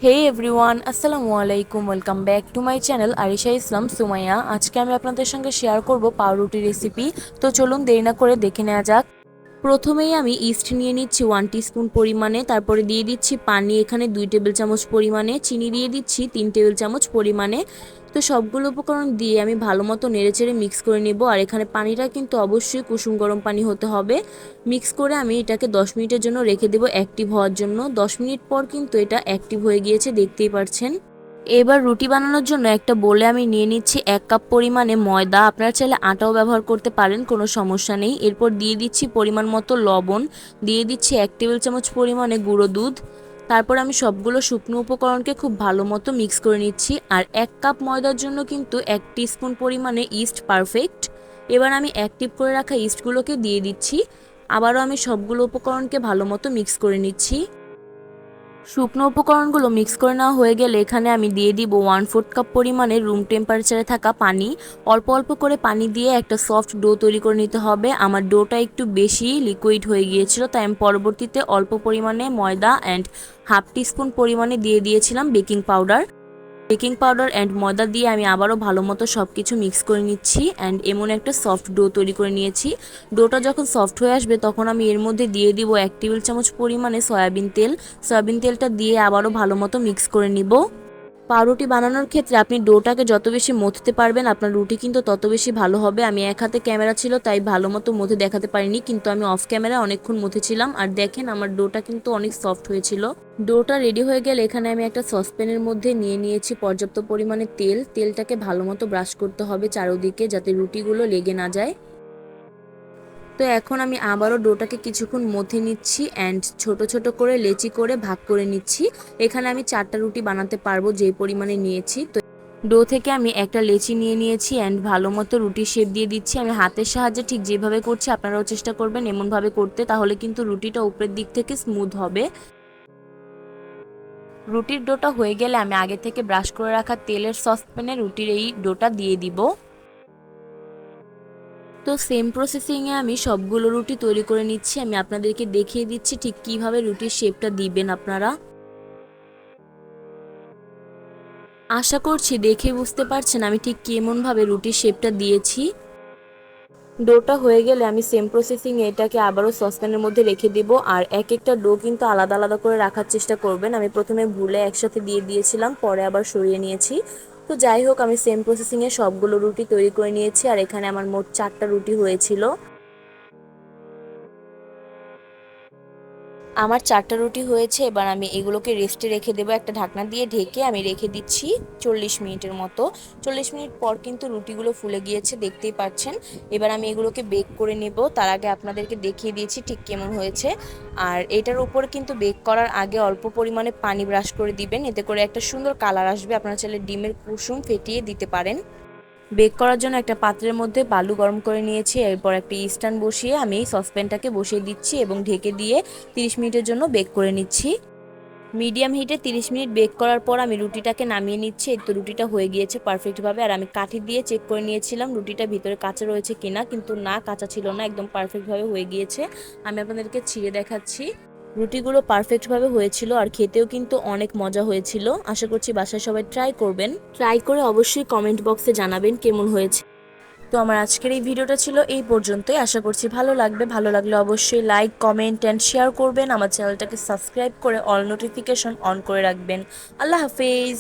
হে everyone, আসসালামু আলাইকুম। Welcome back to my channel Arisha Islam Sumaiya. আজকে আমি আপনাদের সঙ্গে শেয়ার করব পাউরুটি রেসিপি। তো চলুন দেরি না করে দেখে নেওয়া যাক। প্রথমেই আমি ইস্ট নিয়ে নিচ্ছি 1 টিস্পুন পরিমাণে, তারপরে দিয়ে দিচ্ছি পানি এখানে 2 টেবিল চামচ পরিমাণে, চিনি দিয়ে দিচ্ছি 3 টেবিল চামচ পরিমাণে। তো সবগুলো উপকরণ দিয়ে আমি ভালো মতো নেড়েচেড়ে মিক্স করে নেব। আর এখানে পানিটা কিন্তু অবশ্যই কুসুম গরম পানি হতে হবে। মিক্স করে আমি এটাকে 10 মিনিটের জন্য রেখে দেবো অ্যাক্টিভ হওয়ার জন্য। 10 মিনিট পর কিন্তু এটা অ্যাক্টিভ হয়ে গিয়েছে, দেখতেই পাচ্ছেন। এবার রুটি বানানোর জন্য একটা বোলে আমি নিয়ে নিচ্ছি 1 কাপ পরিমাণে ময়দা। আপনারা চাইলে আটাও ব্যবহার করতে পারেন, কোনো সমস্যা নেই। এরপর দিয়ে দিচ্ছি পরিমাণ মতো লবণ, দিয়ে দিচ্ছি 1 টেবিল চামচ পরিমাণে গুঁড়ো দুধ। তারপর আমি সবগুলো শুকনো উপকরণকে খুব ভালো মতো মিক্স করে নিচ্ছি। আর 1 কাপ ময়দার জন্য কিন্তু 1 টিস্পুন পরিমাণে ইস্ট পারফেক্ট। এবার আমি অ্যাক্টিভ করে রাখা ইস্টগুলোকে দিয়ে দিচ্ছি। আবারও আমি সবগুলো উপকরণকে ভালো মতো মিক্স করে নিচ্ছি। শুকনো উপকরণগুলো মিক্স করে নেওয়া হয়ে গেলে এখানে আমি দিয়ে দিব 1/4 কাপ পরিমাণে রুম টেম্পারেচারে থাকা পানি। অল্প অল্প করে পানি দিয়ে একটা সফট ডো তৈরি করে নিতে হবে। আমার ডোটা একটু বেশি লিকুইড হয়ে গিয়েছিল, তাই আমি পরবর্তীতে অল্প পরিমাণে ময়দা অ্যান্ড 1/2 টিস্পুন পরিমাণে দিয়ে দিয়েছিলাম বেকিং পাউডার অ্যান্ড ময়দা দিয়ে আমি আবারও ভালো মতো সব কিছু মিক্স করে নিচ্ছি অ্যান্ড এমন একটা সফট ডো তৈরি করে নিয়েছি। ডোটা যখন সফট হয়ে আসবে তখন আমি এর মধ্যে দিয়ে দিব 1 টেবিল চামচ পরিমাণে সয়াবিন তেলটা দিয়ে আবারও ভালো মতো মিক্স করে নিব। পাউরুটি বানানোর ক্ষেত্রে আপনি ডোটাকে যত বেশি মথতে পারবেন আপনার রুটি কিন্তু তত বেশি ভালো হবে। আমি এক হাতে ক্যামেরা ছিল তাই ভালো মতো মথে দেখাতে পারিনি, কিন্তু আমি অফ ক্যামেরা অনেকক্ষণ মথেছিলাম। আর দেখেন আমার ডোটা কিন্তু অনেক সফট হয়েছিল। ডোটা রেডি হয়ে গেলে এখানে আমি একটা সসপ্যানের মধ্যে নিয়ে নিয়েছি পর্যাপ্ত পরিমাণে তেলটাকে ভালো মতো ব্রাশ করতে হবে চারদিকে, যাতে রুটিগুলো লেগে না যায়। তো এখন আমি আবারও ডোটাকে কিছুক্ষণ মথে নিচ্ছি অ্যান্ড ছোট ছোট করে লেচি করে ভাগ করে নিচ্ছি। এখানে আমি 4টা রুটি বানাতে পারবো যেই পরিমাণে নিয়েছি। তো ডো থেকে আমি একটা লেচি নিয়ে নিয়েছি অ্যান্ড ভালো মতো রুটির শেপ দিয়ে দিচ্ছি। আমি হাতের সাহায্যে ঠিক যেভাবে করছি আপনারাও চেষ্টা করবেন এমনভাবে করতে, তাহলে কিন্তু রুটিটা উপরের দিক থেকে স্মুথ হবে। রুটির ডোটা হয়ে গেলে আমি আগে থেকে ব্রাশ করে রাখা তেলের সসপ্যানে রুটির এই ডোটা দিয়ে দিব। তো সেম প্রসেসিংয়ে আমি সবগুলো রুটি তৈরি করে নিচ্ছি। আমি আপনাদেরকে দেখিয়ে দিচ্ছি ঠিক কিভাবে রুটির শেপটা দিবেন আপনারা। আশা করছি দেখে বুঝতে পারছেন আমি ঠিক কেমনভাবে রুটির শেপটা দিয়েছি। ডোটা হয়ে গেলে আমি সেম প্রসেসিংয়ে এটাকে আবারও সসপ্যানের মধ্যে রেখে দিব। আর এক একটা ডো কিন্তু আলাদা আলাদা করে রাখার চেষ্টা করবেন। আমি প্রথমে ভুলে একসাথে দিয়ে দিয়েছিলাম, পরে আবার সরিয়ে নিয়েছি। তো যাই হোক, আমি সেম প্রসেসিংয়ে সবগুলো রুটি তৈরি করে নিয়েছি। আর এখানে আমার মোট 4টা রুটি হয়েছিল। আমার 4টা রুটি হয়েছে। এবার আমি এগুলোকে রেস্টে রেখে দেবো, একটা ঢাকনা দিয়ে ঢেকে আমি রেখে দিচ্ছি 40 মিনিটের মতো। 40 মিনিট পর কিন্তু রুটিগুলো ফুলে গিয়েছে, দেখতেই পাচ্ছেন। এবার আমি এগুলোকে বেক করে নেব। তার আগে আপনাদেরকে দেখিয়ে দিয়েছি ঠিক কেমন হয়েছে। আর এটার উপর কিন্তু বেক করার আগে অল্প পরিমাণে পানি ব্রাশ করে দিবেন, এতে করে একটা সুন্দর কালার আসবে। আপনারা চাইলে ডিমের কুসুম ফেটিয়ে দিতে পারেন। বেক করার জন্য একটা পাত্রের মধ্যে বালু গরম করে নিয়েছি। এরপর একটা স্ট্যান্ড বসিয়ে আমি এই সসপ্যানটাকে বসিয়ে দিচ্ছি এবং ঢেকে দিয়ে 30 মিনিটের জন্য বেক করে নিচ্ছি। মিডিয়াম হিটে 30 মিনিট বেক করার পর আমি রুটিটাকে নামিয়ে নিচ্ছি। এই তো রুটিটা হয়ে গিয়েছে পারফেক্টভাবে। আর আমি কাঠি দিয়ে চেক করে নিয়েছিলাম রুটিটা ভিতরে কাঁচা রয়েছে কিনা, কিন্তু না, কাঁচা ছিল না, একদম পারফেক্টভাবে হয়ে গিয়েছে। আমি আপনাদেরকে ছিঁড়ে দেখাচ্ছি। রুটিগুলো পারফেক্টভাবে হয়েছিল আর খেতেও কিন্তু অনেক মজা হয়েছিল। আশা করছি বাসায় সবাই ট্রাই করবেন। ট্রাই করে অবশ্যই কমেন্ট বক্সে জানাবেন কেমন হয়েছে। তো আমার আজকের এই ভিডিওটা ছিল এই পর্যন্তই। আশা করছি ভালো লাগবে। ভালো লাগলে অবশ্যই লাইক, কমেন্ট অ্যান্ড শেয়ার করবেন। আমার চ্যানেলটাকে সাবস্ক্রাইব করে অল নোটিফিকেশন অন করে রাখবেন। আল্লাহ হাফেজ।